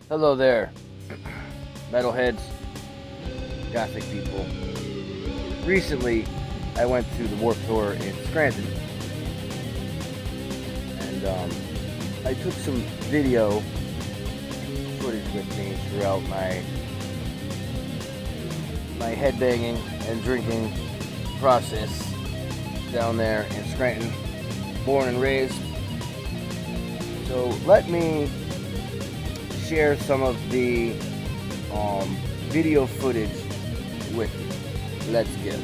Hello there, metalheads, gothic people. Recently, I went to the Warped Tour in Scranton, and I took some video footage with me throughout my headbanging and drinking process down there in Scranton, born and raised. So let me share some of the video footage with you. Let's go.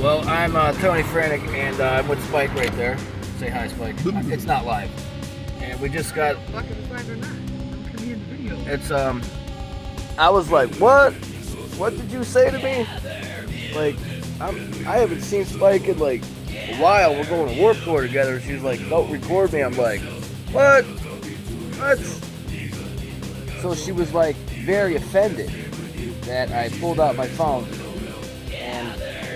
Well, I'm Tony Frantic, and I'm with Spike right there. Say hi, Spike. It's not live, and we just got. Fuck if it's live or not. I'm coming in the video. It's I was like, what? What did you say to me? Like, I haven't seen Spike in like a while. We're going to Warped Tour together. She's like, don't record me. I'm like, what? What? So she was like very offended that I pulled out my phone and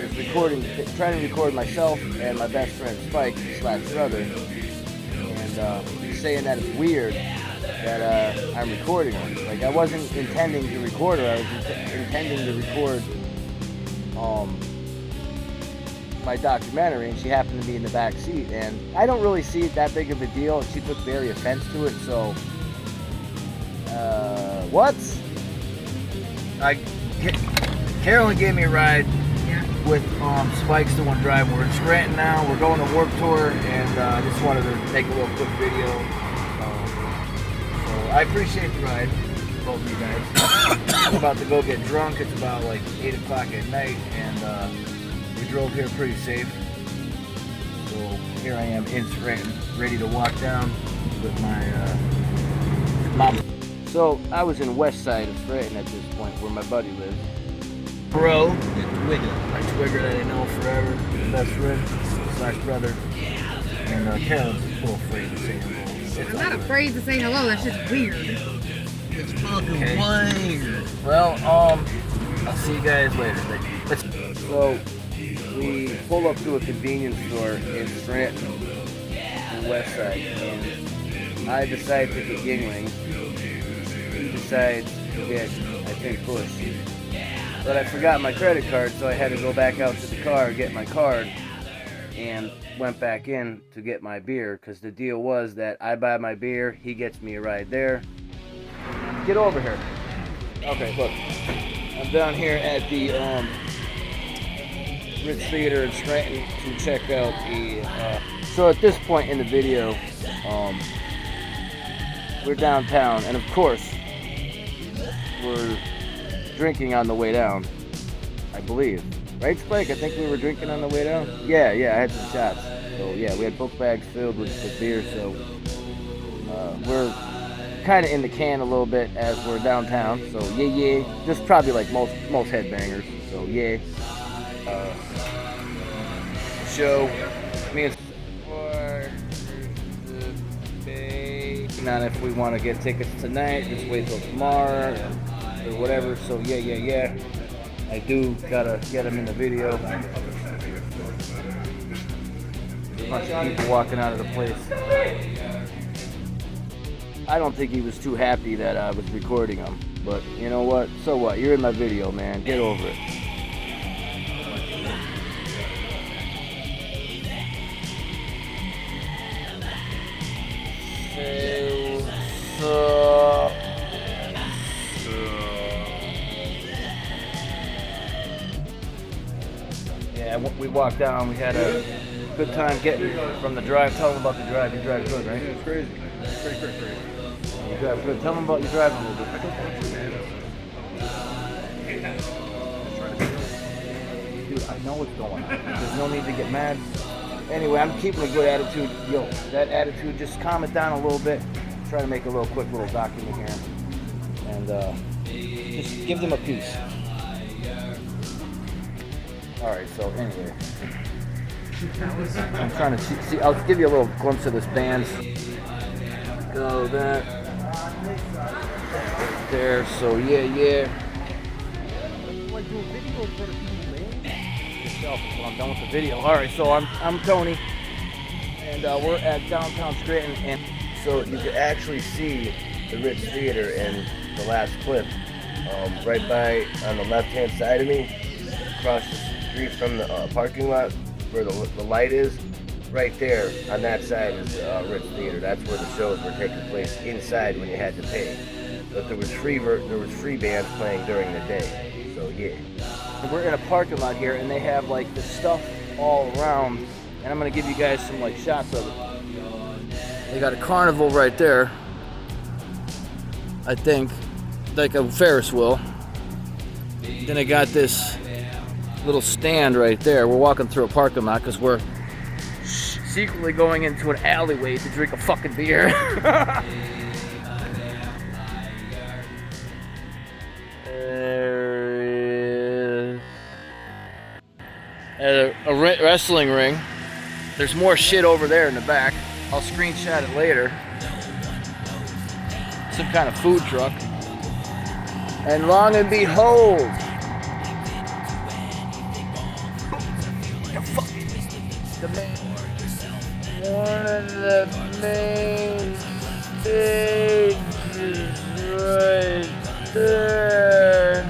was recording, trying to record myself and my best friend Spike / brother, and saying that it's weird that I'm recording her. Like, I wasn't intending to record her. I was intending to record my documentary, and she happened to be in the back seat, and I don't really see it that big of a deal, and she took very offense to it. So what? Carolyn gave me a ride with Spike's the one driving. We're in Scranton now. We're going to Warped Tour, and I just wanted to make a little quick video. So I appreciate the ride, both of you guys. I'm about to go get drunk. It's about like 8 o'clock at night, and we drove here pretty safe. So here I am in Scranton, ready to walk down with my mom. So I was in west side of Scranton at this point, where my buddy lives. Bro, and Twigger. my Twigger that I know forever, best friend / brother, and Carol's a little afraid to say hello. I'm not afraid to say hello. That's just weird. It's fucking weird. Well, I'll see you guys later. So we pull up to a convenience store in Scranton, on the west side, and I decide to get Yinglings. He decides to get, I think, Bush. But I forgot my credit card, so I had to go back out to the car, get my card, and went back in to get my beer, because the deal was that I buy my beer, he gets me a ride there. Get over here. Okay, look. I'm down here at the Ritz Theater in Scranton to check out the... So at this point in the video, we're downtown, and of course, we're drinking on the way down, I believe. Right, Spike? I think we were drinking on the way down? Yeah, I had some shots. So yeah, we had book bags filled with beer, so we're kind of in the can a little bit as we're downtown. So yeah. Just probably like most headbangers. So yeah. Show. Me and not if we want to get tickets tonight, just wait till tomorrow or whatever. So yeah. I do gotta get him in the video. A bunch of people walking out of the place. I don't think he was too happy that I was recording him, but you know what? So what? You're in my video, man. Get over it. Yeah, we walked down. We had a good time getting from the drive. Tell them about the drive. You drive good, right? It's crazy. It's pretty crazy. You drive good. Tell them about your driving a little bit. I don't want to, man. Dude, I know what's going on. There's no need to get mad. Anyway, I'm keeping a good attitude. Yo, that attitude, just calm it down a little bit. Try to make a quick little document here. And just give them a piece. Alright, so anyway. I'm trying to see, I'll give you a little glimpse of this band. Go that. There, so yeah. Like doing video in front of people, man. Yourself, well, I'm done with the video. Alright, so I'm Tony. And we're at downtown Scranton, and so you can actually see the Ritz Theater in the last clip. Right by on the left-hand side of me, across the street from the parking lot where the light is, right there on that side is Ritz Theater. That's where the shows were taking place inside when you had to pay. But there was free bands playing during the day. So yeah. We're in a parking lot here, and they have like the stuff all around, and I'm gonna give you guys some like shots of it. They got a carnival right there, I think, like a Ferris wheel. Then I got this little stand right there. We're walking through a parking lot because we're secretly going into an alleyway to drink a fucking beer. There is a wrestling ring. There's more shit over there in the back. I'll screenshot it later. Some kind of food truck. And long and behold, one of the main stages right there.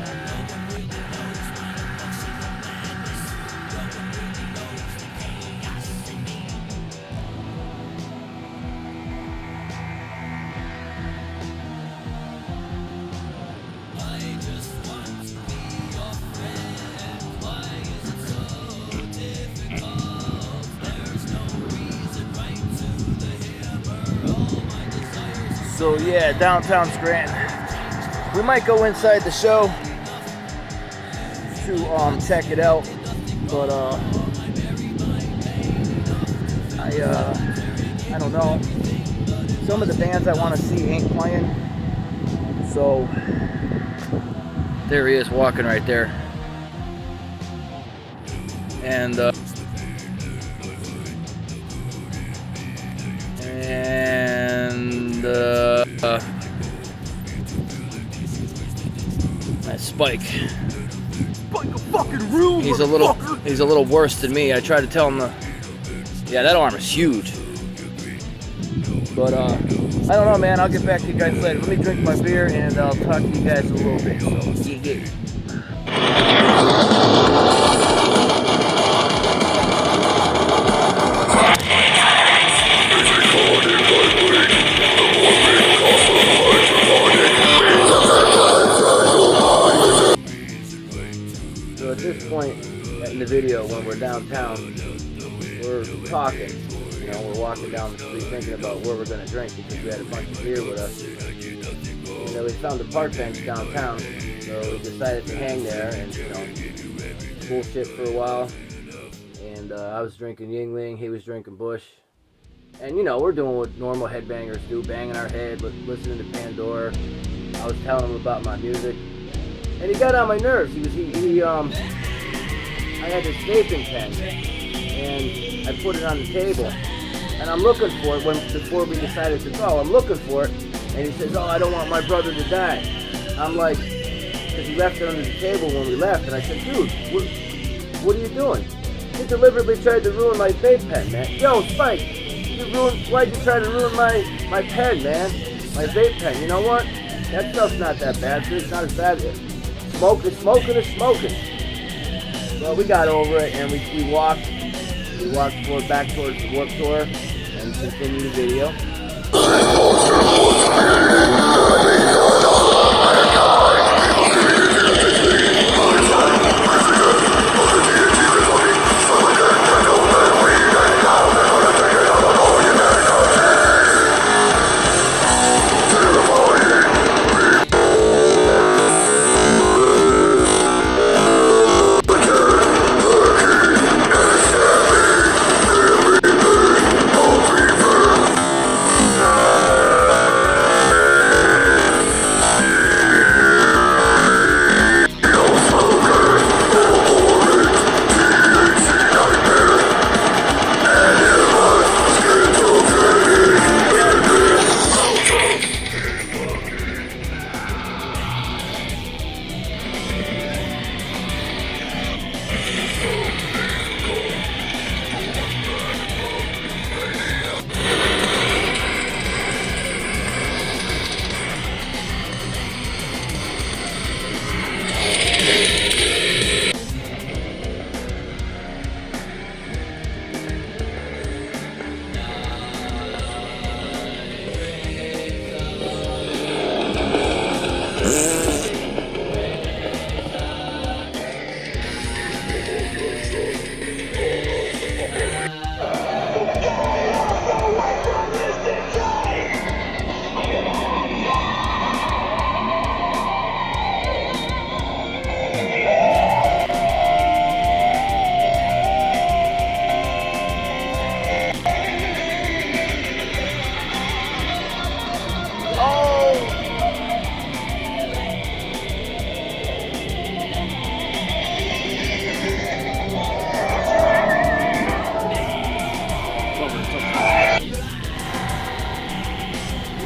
So yeah, downtown Scranton. We might go inside the show to check it out, but I don't know. Some of the bands I want to see ain't playing. So there he is walking right there, and that Spike. Spike a fucking rule. He's a little worse than me. I tried to tell him yeah, that arm is huge. But I don't know, man. I'll get back to you guys later. Let me drink my beer and I'll talk to you guys in a little bit. So yeah. So at this point in the video, when we're downtown, we're talking. You know, we're walking down the street thinking about where we're going to drink because we had a bunch of beer with us. And we found a park bench downtown, so we decided to hang there and, you know, bullshit for a while. And I was drinking Yingling, he was drinking Bush. And, you know, we're doing what normal headbangers do, banging our head, listening to Pandora. I was telling him about my music. And he got on my nerves. I had this vaping pen, and I put it on the table. And I'm looking for it before we decided to go. I'm looking for it, and he says, "Oh, I don't want my brother to die." I'm like, because he left it under the table when we left, and I said, "Dude, what are you doing?" He deliberately tried to ruin my vape pen, man. Yo, Spike, why'd you try to ruin my pen, man? My vape pen. You know what? That stuff's not that bad. It's not as bad. Smoking is smoking. Well, we got over it, and we walked back towards the Warped Tour and continued the video.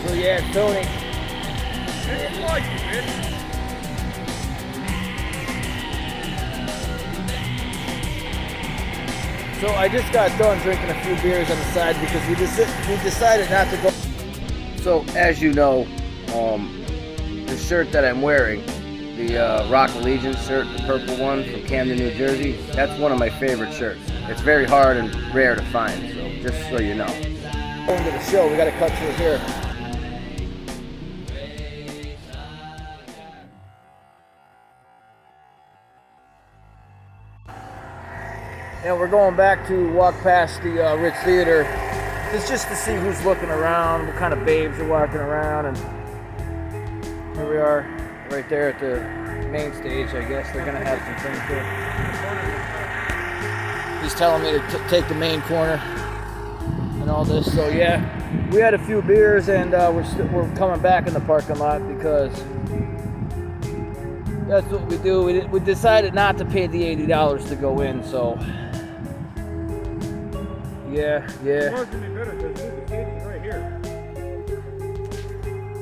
So yeah, Tony. It's like it, bitch. So I just got done drinking a few beers on the side because we decided not to go. So as you know, the shirt that I'm wearing, the Rock Allegiance shirt, the purple one from Camden, New Jersey, that's one of my favorite shirts. It's very hard and rare to find, so just so you know. Going to the show, we got to cut through here. And we're going back to walk past the Ritz Theater. It's just to see who's looking around, what kind of babes are walking around, and here we are, right there at the main stage. I guess they're gonna have some things here. He's telling me to take the main corner and all this. So yeah, we had a few beers, and we're coming back in the parking lot because that's what we do. We decided not to pay the $80 to go in, so. Yeah. Tomorrow's gonna be better because the stage is right here.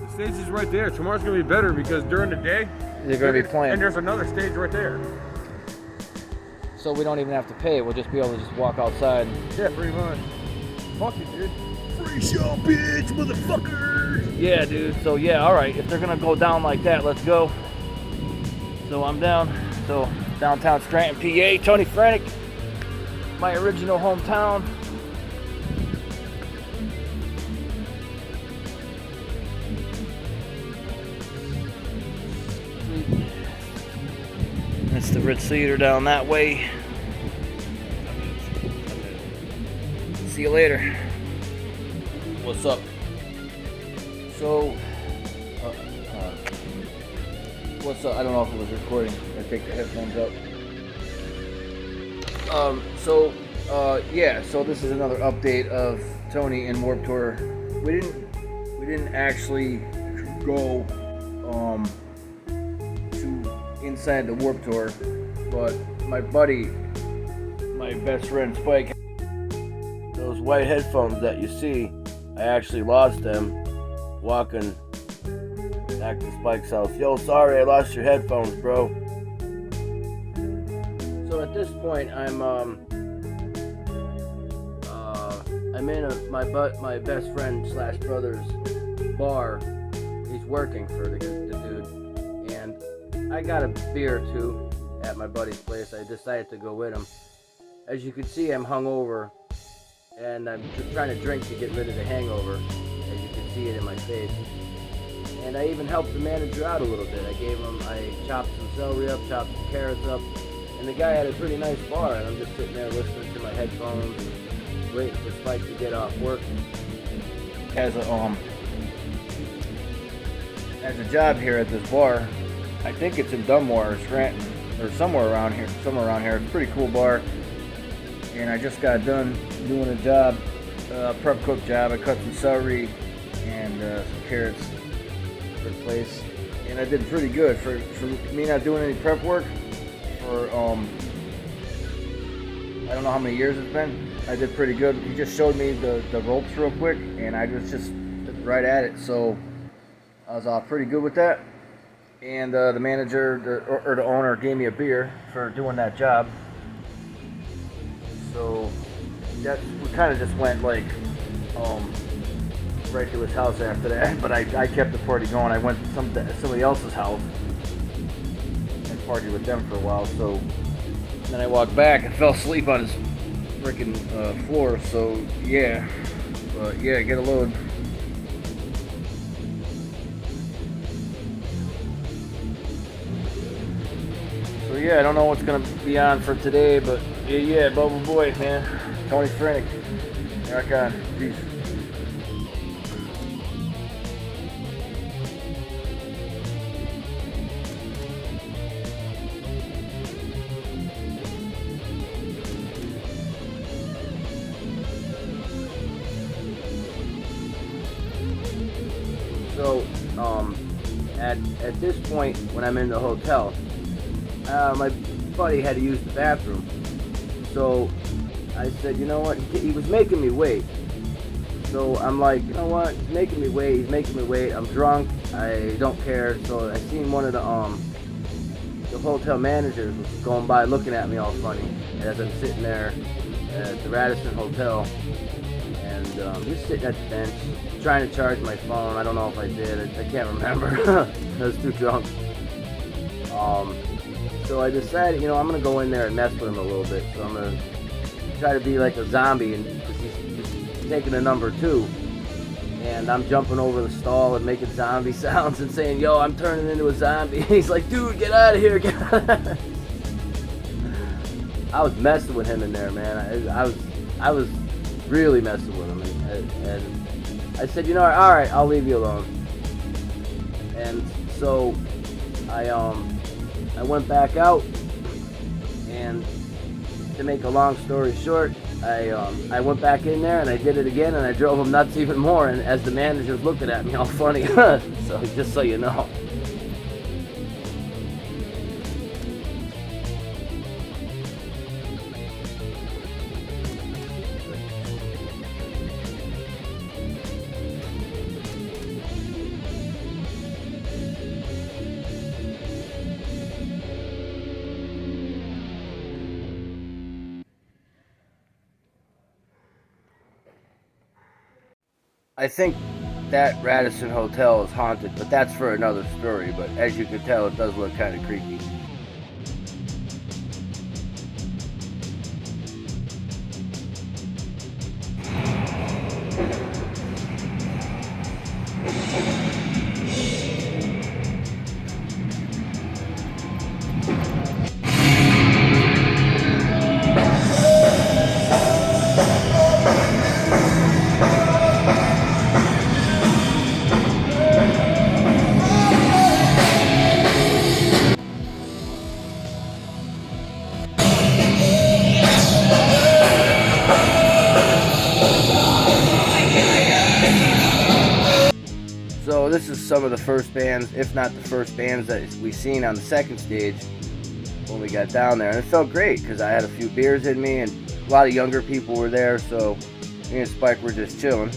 The stage is right there. Tomorrow's gonna be better because during the day You're gonna be playing. and there's another stage right there. So we don't even have to pay. We'll just be able to just walk outside. Yeah, pretty much. Fuck it, dude. Free show, bitch, motherfucker. Yeah, dude. So yeah, all right. If they're gonna go down like that, let's go. So I'm down. So downtown Scranton, PA. Tony Frantic, my original hometown. That's the Ritz Theater down that way. See you later. What's up? So, what's up? I don't know if it was recording. I take the headphones up. Yeah. So this is another update of Tony and Warped Tour. We didn't actually go inside the Warped Tour, but my buddy, my best friend Spike, those white headphones that you see, I actually lost them walking back to Spike's house. Yo, sorry, I lost your headphones, bro. So at this point, I'm in my best friend / brother's bar. He's working for the dude, and I got a beer or two at my buddy's place. I decided to go with him. As you can see, I'm hungover, and I'm just trying to drink to get rid of the hangover. As you can see it in my face. And I even helped the manager out a little bit. I chopped some celery up, chopped some carrots up, and the guy had a pretty nice bar, and I'm just sitting there listening to my headphones and waiting for Spike to get off work. Has a job here at this bar. I think it's in Dunmore or Scranton or somewhere around here. It's a pretty cool bar. And I just got done doing a job, prep cook job. I cut some celery and some carrots for the place, and I did pretty good for me not doing any prep work for I don't know how many years it's been. I did pretty good. He just showed me the ropes real quick, and I was just right at it. So I was pretty good with that. And the manager or the owner gave me a beer for doing that job. So we kind of just went like right to his house after that. But I kept the party going. I went to somebody else's house and partied with them for a while. So then I walked back and fell asleep on his freaking floor. So yeah, get a load. yeah, I don't know what's gonna be on for today, but yeah, Bubble Boy, man. Tony Frenick. Rock on. Peace. So, at this point, when I'm in the hotel, my buddy had to use the bathroom. So I said, you know what? He was making me wait. So I'm like, you know what? He's making me wait. I'm drunk. I don't care. So I seen one of the hotel managers was going by looking at me all funny as I'm sitting there at the Radisson Hotel. And just sitting at the bench, trying to charge my phone. I don't know if I did. I can't remember. I was too drunk. So I decided, you know, I'm going to go in there and mess with him a little bit. So I'm going to try to be like a zombie, and he's taking a number 2. And I'm jumping over the stall and making zombie sounds and saying, yo, I'm turning into a zombie. And he's like, dude, get out of here. Get out of here. I was messing with him in there, man. I was really messing with him. And I said, you know, all right, I'll leave you alone. And so I went back out, and to make a long story short, I went back in there and I did it again, and I drove him nuts even more. And as the manager's looking at me all funny, so just so you know. I think that Radisson Hotel is haunted, but that's for another story. But as you can tell, it does look kind of creepy. So this is some of the first bands, if not the first bands that we seen on the second stage when we got down there. And it felt great because I had a few beers in me and a lot of younger people were there, so me and Spike were just chilling.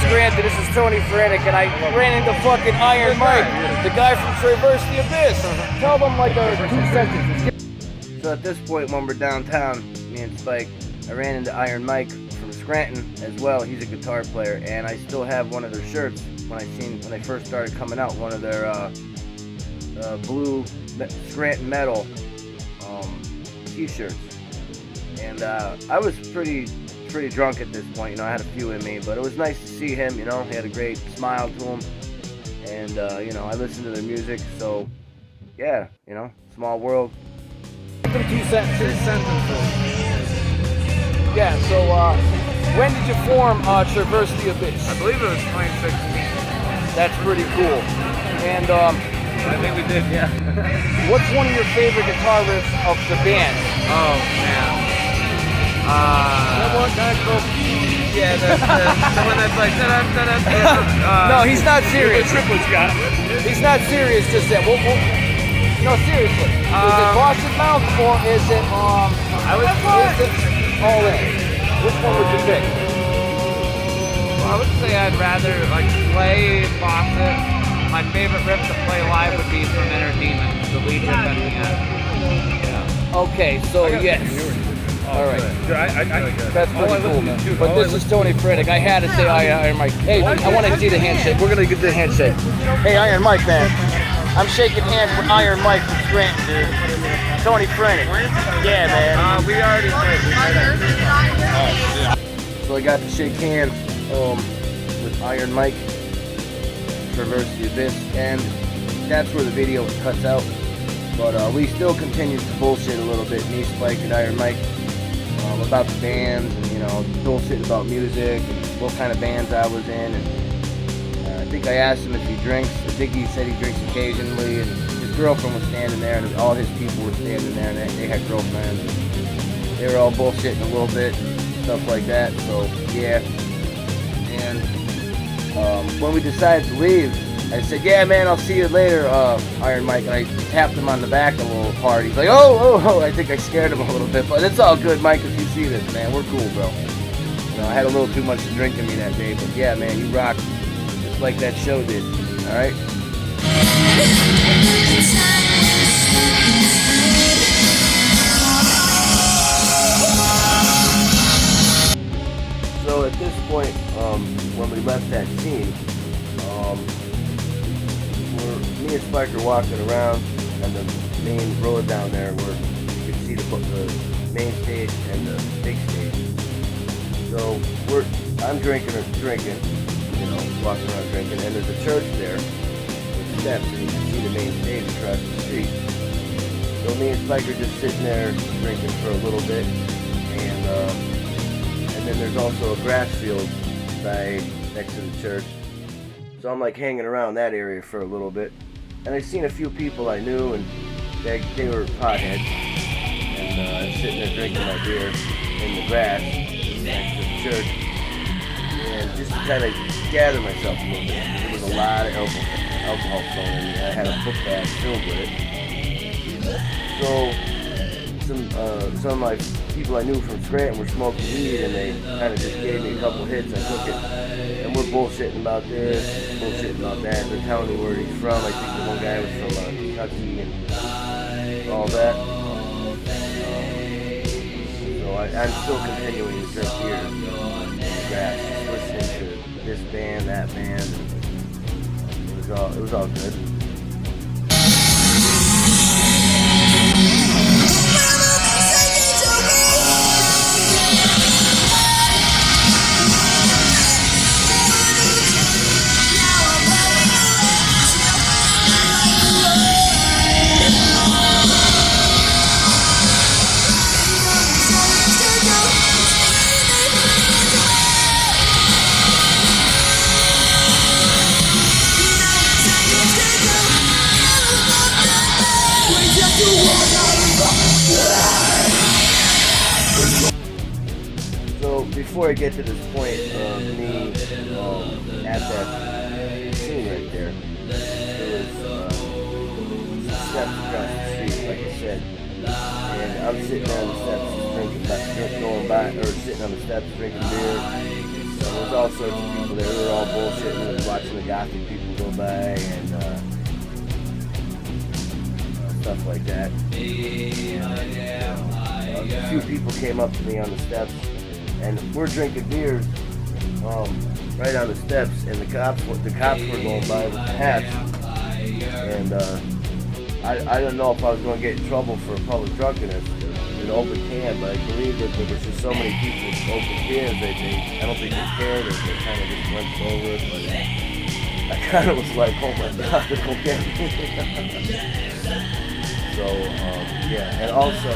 Scranton, this is Tony Frenick, and I ran into fucking Iron Mike, the guy from Traverse the Abyss. Tell them like 2 sentences. So at this point, when we're downtown, me and Spike, I ran into Iron Mike from Scranton as well. He's a guitar player, and I still have one of their shirts when they first started coming out. One of their blue Scranton Metal t-shirts, and I was pretty drunk at this point, you know. I had a few in me, but it was nice to see him, you know. He had a great smile to him, and you know, I listened to their music, so yeah, you know, small world. 2 sentences. Yeah, so when did you form Traverse the Abyss? I believe it was 2016. That's pretty cool. And I think we did, yeah. what's one of your favorite guitar riffs of the band? Oh, man. Yeah, the one that's like No, he's not serious. The triplets got. He's not serious just yet. No, seriously. Is it Boston Mount or is it is it all in? Which one would you pick? Well, I would say I'd rather like play Fawcett. My favorite riff to play live would be from Inner Demons, the lead riff at the end. Yeah. Okay, so yes. All right. That's pretty cool, man. But this is Tony Friddick. I had to say Iron Mike. Hey, I want to see the handshake. We're going to get the handshake. Hey, Iron Mike, man. I'm shaking hands with Iron Mike from Scranton, dude. Tony Friddick. Yeah, man. We already did. So I got to shake hands with Iron Mike, Traverse the Abyss, and that's where the video cuts out. But we still continue to bullshit a little bit, me, Spike, and Iron Mike, about the bands, and, you know, bullshit about music, and what kind of bands I was in, and I think I asked him if he drinks. I think he said he drinks occasionally, and his girlfriend was standing there, and all his people were standing there, and they had girlfriends. They were all bullshitting a little bit, stuff like that, so, yeah. And when we decided to leave, I said, yeah, man, I'll see you later, Iron Mike. And I tapped him on the back a little hard. He's like, oh, I think I scared him a little bit. But it's all good, Mike, if you see this, man. We're cool, bro. You know, I had a little too much to drink in me that day. But, yeah, man, you rock just like that show did. All right? So at this point, when we left that scene, me and Spike are walking around on the main road down there where you can see the main stage and the big stage. So I'm drinking, you know, walking around drinking, and there's a church there with steps, and you can see the main stage across the street. So me and Spike are just sitting there drinking for a little bit, and then there's also a grass field next to the church. So I'm like hanging around that area for a little bit. And I seen a few people I knew, and they were potheads. And I was sitting there drinking my beer in the grass next to the church. And just to kind of gather myself a little bit. There was a lot of alcohol flowing in me. I had a book bag filled with it. So some of my people I knew from Scranton were smoking weed, and they kind of just gave me a couple hits. I took it, and we're bullshitting about this, bullshitting about that. They're telling me where he's from. I think the one guy was from Kentucky and all that. So I'm still continuing to drink beer in the grass, just listening to this band, that band. And it was all good. So before I get to this point of me at that scene right there, there was some steps across the street, like I said, and I'm sitting on the steps sitting on the steps drinking beer. So there's all sorts of people there. We were all bullshitting and watching the gothic people go by and stuff like that. A few people came up to me on the steps, and we're drinking beers right on the steps, and the cops were going by with the hats, and I don't know if I was going to get in trouble for public drunkenness, an open can, but I believe that there was just so many people with open cans I don't think they cared, or they kind of just went over it, but I kind of was like, oh my god, they're going to get me. So, yeah, and also,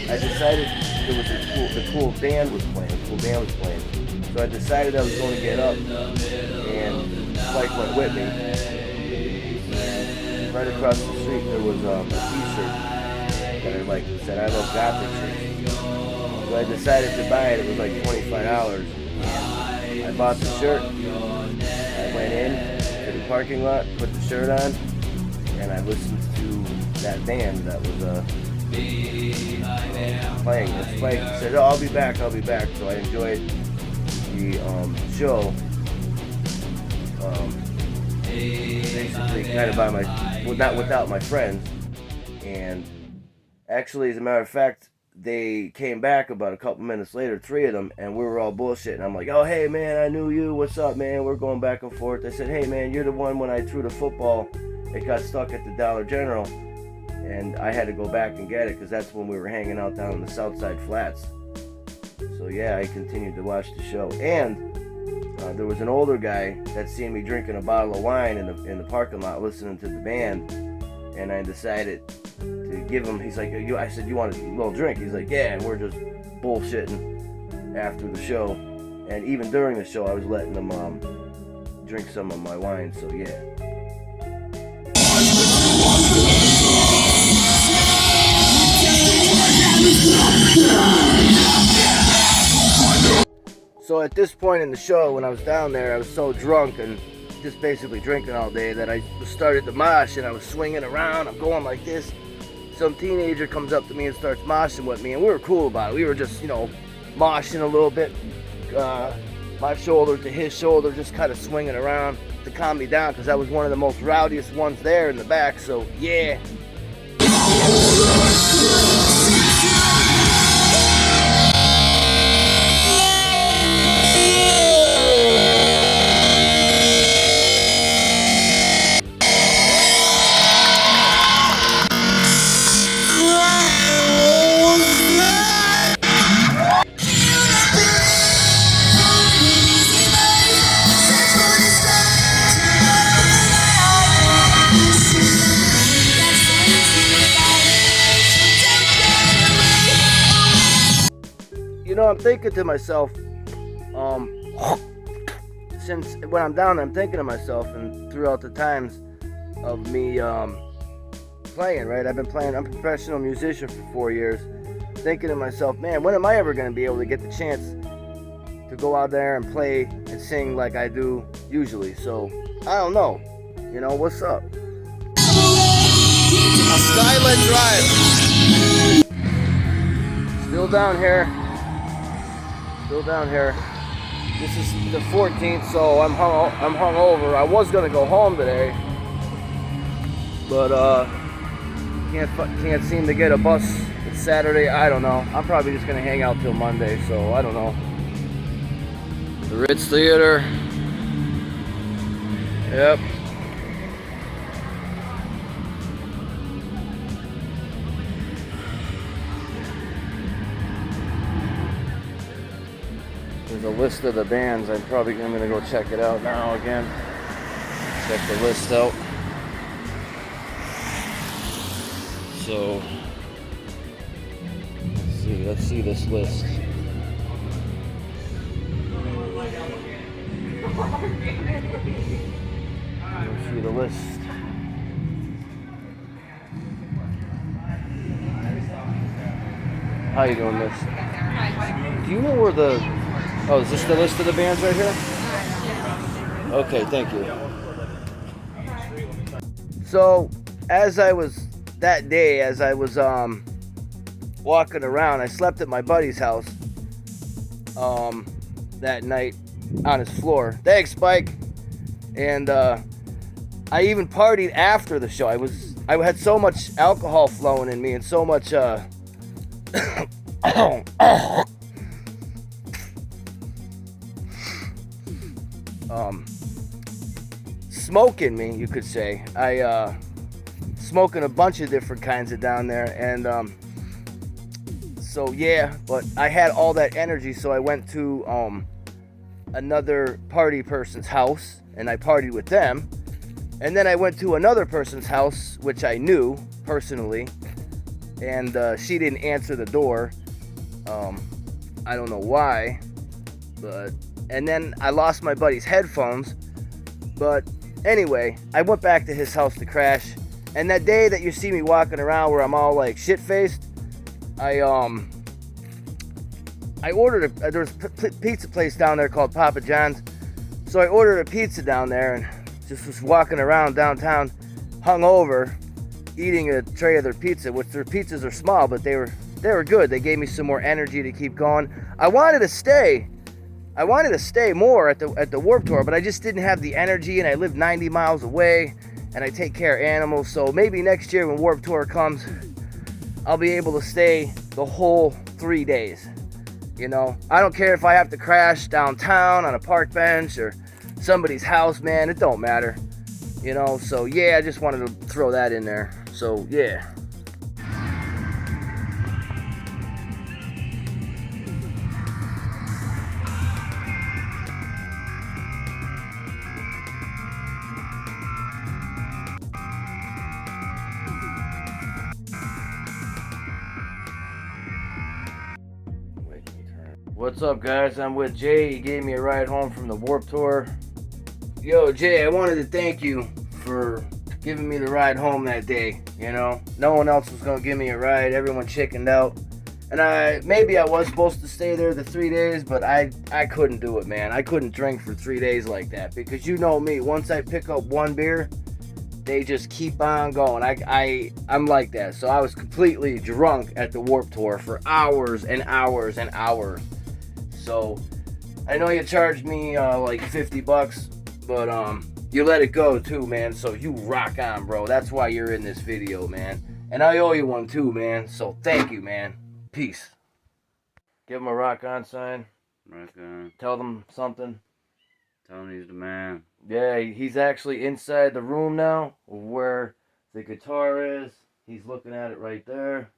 I decided there was the cool band was playing. So I decided I was going to get up, and Spike went with me. And right across the street there was a t-shirt that I said, I love gothic shirts. So I decided to buy it. It was like $25. I bought the shirt. I went in to the parking lot, put the shirt on, and I listened to that band that was playing. He said, "Oh, I'll be back." So I enjoyed the show. Basically, kind of without my friends, and actually, as a matter of fact, they came back about a couple minutes later, 3 of them, and we were all bullshitting. I'm like, "Oh, hey, man, I knew you. What's up, man?" We're going back and forth. I said, "Hey, man, you're the one when I threw the football, it got stuck at the Dollar General, and I had to go back and get it because that's when we were hanging out down in the Southside Flats." So, yeah, I continued to watch the show. And there was an older guy that seen me drinking a bottle of wine in the parking lot listening to the band, and I decided to give him. He's like, I said, "You want a little drink?" He's like, "Yeah," and we're just bullshitting after the show, and even during the show I was letting him drink some of my wine. So yeah. So at this point in the show, when I was down there, I was so drunk and just basically drinking all day that I started to mosh, and I was swinging around. I'm going like this. Some teenager comes up to me and starts moshing with me, and we were cool about it. We were just, moshing a little bit, my shoulder to his shoulder, just kind of swinging around to calm me down, because I was one of the most rowdiest ones there in the back. So yeah. I'm thinking to myself, since when I'm down, I'm thinking to myself, and throughout the times of me playing, right? I'm a professional musician for 4 years, thinking to myself, man, when am I ever going to be able to get the chance to go out there and play and sing like I do usually? So, I don't know. What's up? A Skyline Drive. Still down here. This is the 14th, so I'm hungover. I was gonna go home today, but can't seem to get a bus. It's Saturday. I don't know. I'm probably just gonna hang out till Monday. So I don't know. The Ritz Theater. Yep. There's a list of the bands. I'm gonna go check it out now again. Check the list out. So let's see this list. Let's see the list. How you doing, Miss? Do you know where the... Oh, is this the list of the bands right here? Okay, thank you. So, as I was walking around, I slept at my buddy's house that night on his floor. Thanks, Spike. And I even partied after the show. I had so much alcohol flowing in me and so much smoke in me, you could say. I smoking a bunch of different kinds of down there, and so yeah, but I had all that energy, so I went to another party person's house and I partied with them, and then I went to another person's house which I knew personally, and she didn't answer the door. I don't know why, and then I lost my buddy's headphones. But anyway, I went back to his house to crash. And that day that you see me walking around where I'm all like shit-faced, I ordered there's a pizza place down there called Papa John's. So I ordered a pizza down there and just was walking around downtown. hungover, eating a tray of their pizza, which their pizzas are small, but they were good. They gave me some more energy to keep going. I wanted to stay more at the Warped Tour, but I just didn't have the energy, and I live 90 miles away, and I take care of animals. So maybe next year when Warped Tour comes, I'll be able to stay the whole 3 days. You know, I don't care if I have to crash downtown on a park bench or somebody's house, man. It don't matter. You know, so yeah, I just wanted to throw that in there. So yeah. What's up, guys? I'm with Jay. He gave me a ride home from the Warped Tour. Yo, Jay, I wanted to thank you for giving me the ride home that day. You know, no one else was gonna give me a ride. Everyone chickened out, and maybe I was supposed to stay there the 3 days, but I couldn't do it, man. I couldn't drink for 3 days like that, because you know me. Once I pick up one beer, they just keep on going. I'm like that. So I was completely drunk at the Warped Tour for hours and hours and hours. So I know you charged me like $50, but you let it go too, man. So you rock on, bro. That's why you're in this video, man. And I owe you one too, man. So thank you, man. Peace. Give him a rock on sign. Rock on. Tell them something. Tell him he's the man. Yeah, he's actually inside the room now where the guitar is. He's looking at it right there.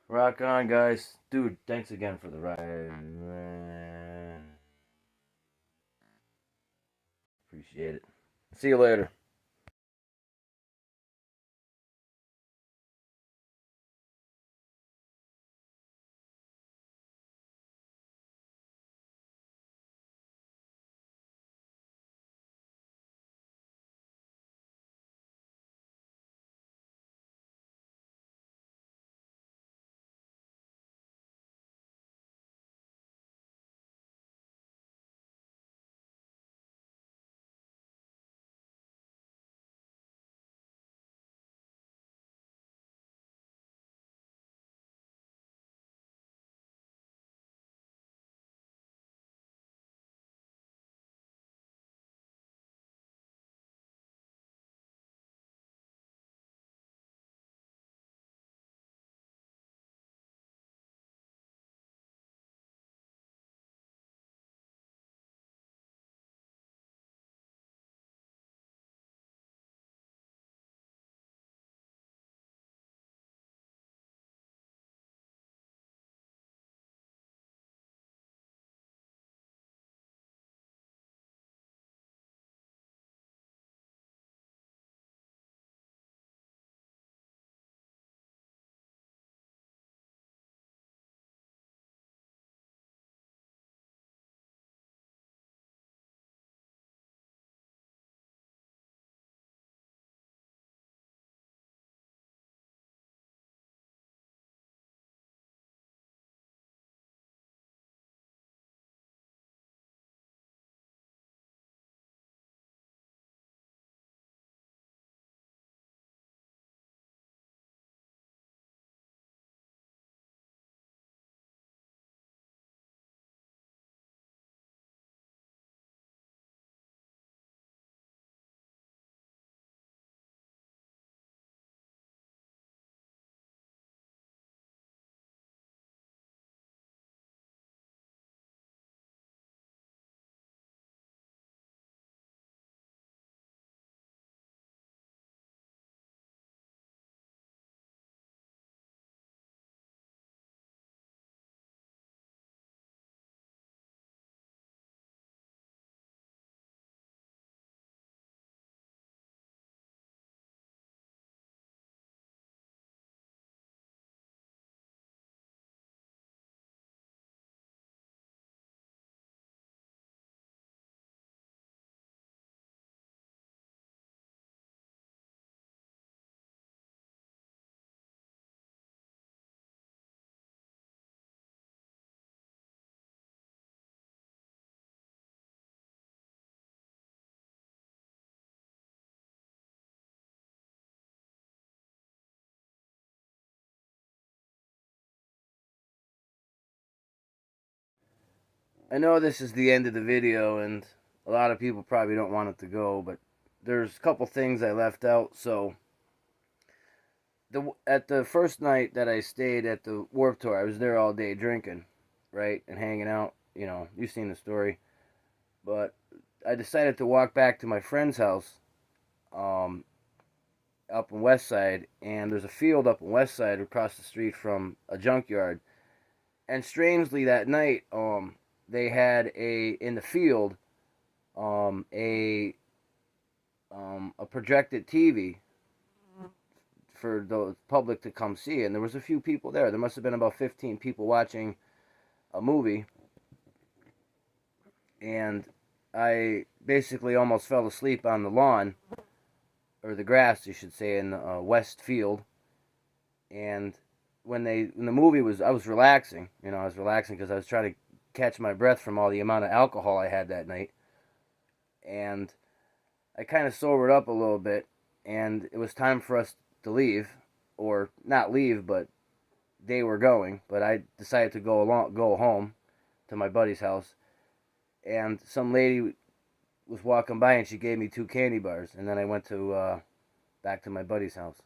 Rock on, guys. Dude, thanks again for the ride, man. Appreciate it. See you later. I know this is the end of the video, and a lot of people probably don't want it to go, but there's a couple things I left out. So, at the first night that I stayed at the Warped Tour, I was there all day drinking, right, and hanging out. You know, you've seen the story. But I decided to walk back to my friend's house, up in West Side, and there's a field up in West Side across the street from a junkyard. And strangely, that night, they had in the field, a projected TV for the public to come see, and there was a few people there. There must have been about 15 people watching a movie, and I basically almost fell asleep on the lawn, or the grass, you should say, in the West Field. And when the movie was, I was relaxing. You know, I was relaxing because I was trying to catch my breath from all the amount of alcohol I had that night. And I kind of sobered up a little bit, and it was time for us to leave, or not leave, but they were going. But I decided to go home to my buddy's house, and some lady was walking by, and she gave me 2 candy bars, and then I went to back to my buddy's house.